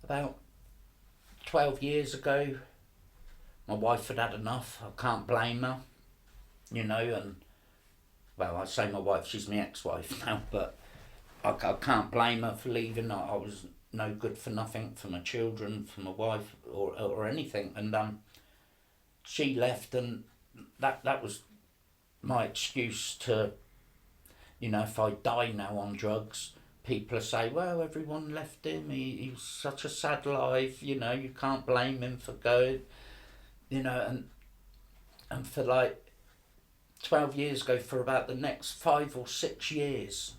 About 12 years ago, my wife had had enough. I can't blame her, and well, I say my wife, she's my ex-wife now, but I can't blame her for leaving. I was no good for nothing for my children, for my wife, or anything. And she left, and that was my excuse to, if I die now on drugs, people say, well, everyone left him. He was such a sad life. You can't blame him for going. And for like 12 years ago, for about the next 5 or 6 years,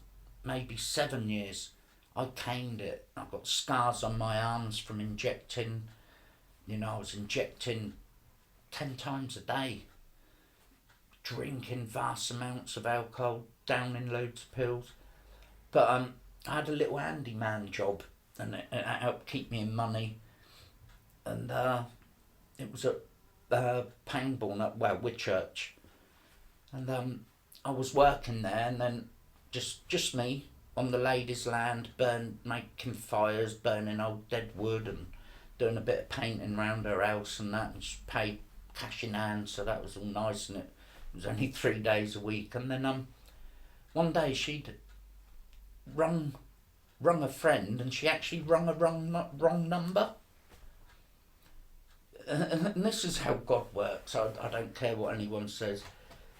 maybe 7 years, I caned it. I've got scars on my arms from injecting. I was injecting 10 times a day, drinking vast amounts of alcohol, downing loads of pills. But I had a little handyman job, and it helped keep me in money. And it was at Pangbourne at Whitchurch, and I was working there, and then just me on the ladies' land, making fires, burning old dead wood, and doing a bit of painting round her house and that, and she paid cash in hand, so that was all nice, and it was only 3 days a week. And then one day she'd rung a friend, and she actually rung a wrong number. And this is how God works. I don't care what anyone says.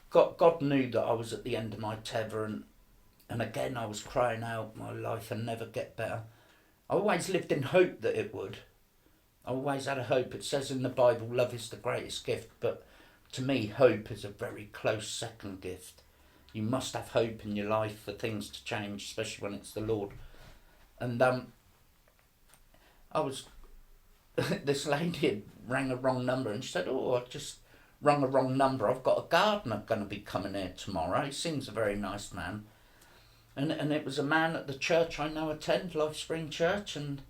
God knew that I was at the end of my tether, and again I was crying out my life and never get better. I always lived in hope that it would. I always had a hope. It says in the Bible, love is the greatest gift, but to me, hope is a very close second gift. You must have hope in your life for things to change, especially when it's the Lord. And I was this lady had rang a wrong number, and she said, oh, I just rung a wrong number. I've got a gardener going to be coming here tomorrow. He seems a very nice man. And it was a man at the church I now attend, Life Spring Church, and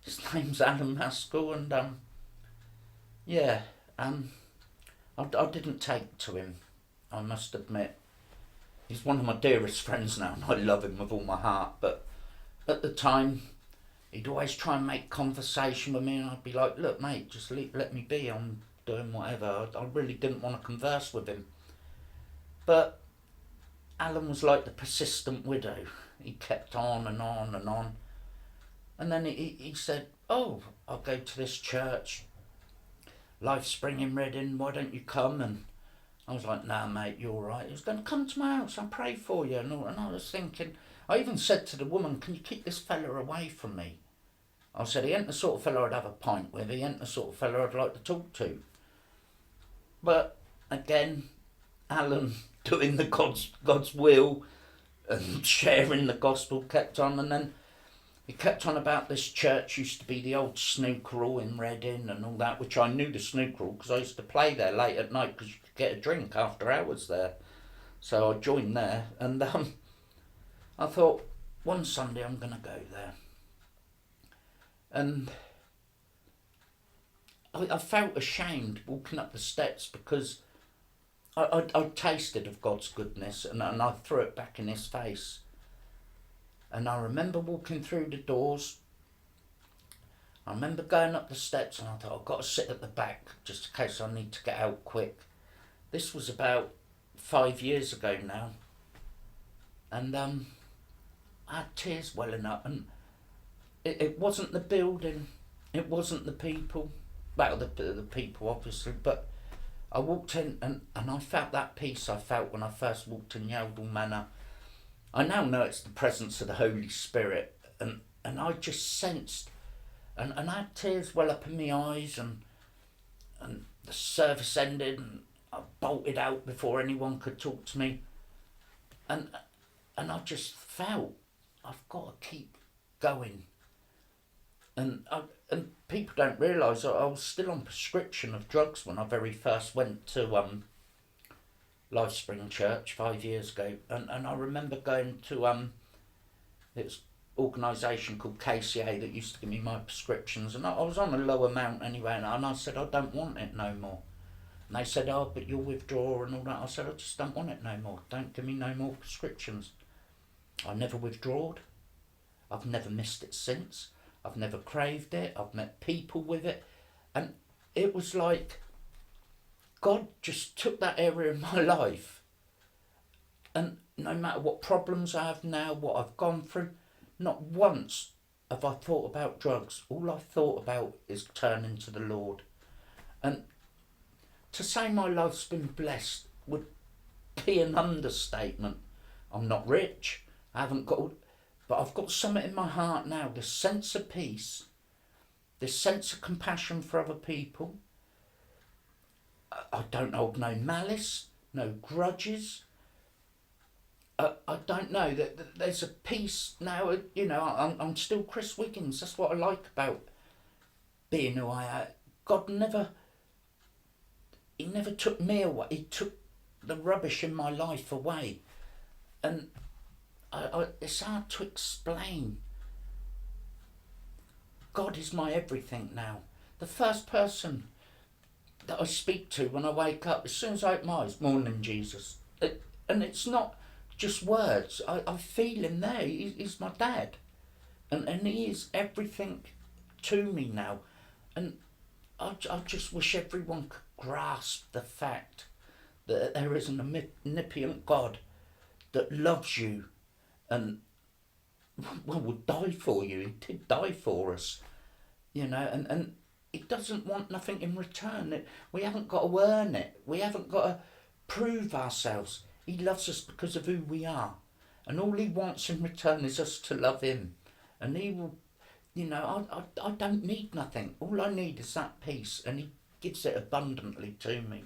his name's Alan Maskell. And I didn't take to him, I must admit. He's one of my dearest friends now, and I love him with all my heart. But at the time, he'd always try and make conversation with me, and I'd be like, look, mate, just let me be. I'm doing whatever. I really didn't want to converse with him. But Alan was like the persistent widow. He kept on and on and on. And then he said, oh, I'll go to this church, Life Spring in Reading, why don't you come? And I was like, nah, mate, you're all right. He was going to come to my house, I'll pray for you. And I was thinking, I even said to the woman, can you keep this fella away from me? I said, he ain't the sort of fella I'd have a pint with. He ain't the sort of fella I'd like to talk to. But again, Alan, doing the God's will and sharing the gospel, kept on. And then he kept on about this church used to be the old snooker hall in Reading and all that, which I knew the snooker hall because I used to play there late at night because you could get a drink after hours there. So I joined there, and I thought, one Sunday I'm going to go there. And I felt ashamed walking up the steps because I tasted of God's goodness, and I threw it back in his face. And I remember walking through the doors. I remember going up the steps, and I thought, I've got to sit at the back just in case I need to get out quick. This was about 5 years ago now. And I had tears welling up, and it wasn't the building, it wasn't the people, well, the people obviously, but I walked in, and I felt that peace I felt when I first walked in Yeldall Manor. I now know it's the presence of the Holy Spirit, and I just sensed, and I had tears well up in my eyes, and the service ended, and I bolted out before anyone could talk to me, and I just felt I've got to keep going. And people don't realise I was still on prescription of drugs when I very first went to Life Spring Church 5 years ago, and I remember going to it was an organisation called KCA that used to give me my prescriptions, and I was on a low amount anyway, and I said I don't want it no more. And they said, oh, but you'll withdraw and all that. I said, I just don't want it no more. Don't give me no more prescriptions. I never withdrawed. I've never missed it since. I've never craved it. I've met people with it. And it was like God just took that area of my life, and no matter what problems I have now, what I've gone through, not once have I thought about drugs. All I've thought about is turning to the Lord. And to say my life's been blessed would be an understatement. I'm not rich. I haven't got, but I've got something in my heart now. This sense of peace, this sense of compassion for other people. I don't hold no malice, no grudges. I don't know that there's a peace now. I'm still Chris Wiggins. That's what I like about being who I am. God he never took me away. He took the rubbish in my life away, and it's hard to explain. God is my everything now. The first person that I speak to when I wake up, as soon as I open my eyes, morning Jesus. And it's not just words. I feel him there. He's my dad. And he is everything to me now. And I just wish everyone could grasp the fact that there is an omnipotent God that loves you and would die for you. He did die for us, and he doesn't want nothing in return. We haven't got to earn it. We haven't got to prove ourselves. He loves us because of who we are. And all he wants in return is us to love him. And he will, I don't need nothing. All I need is that peace. And he gives it abundantly to me.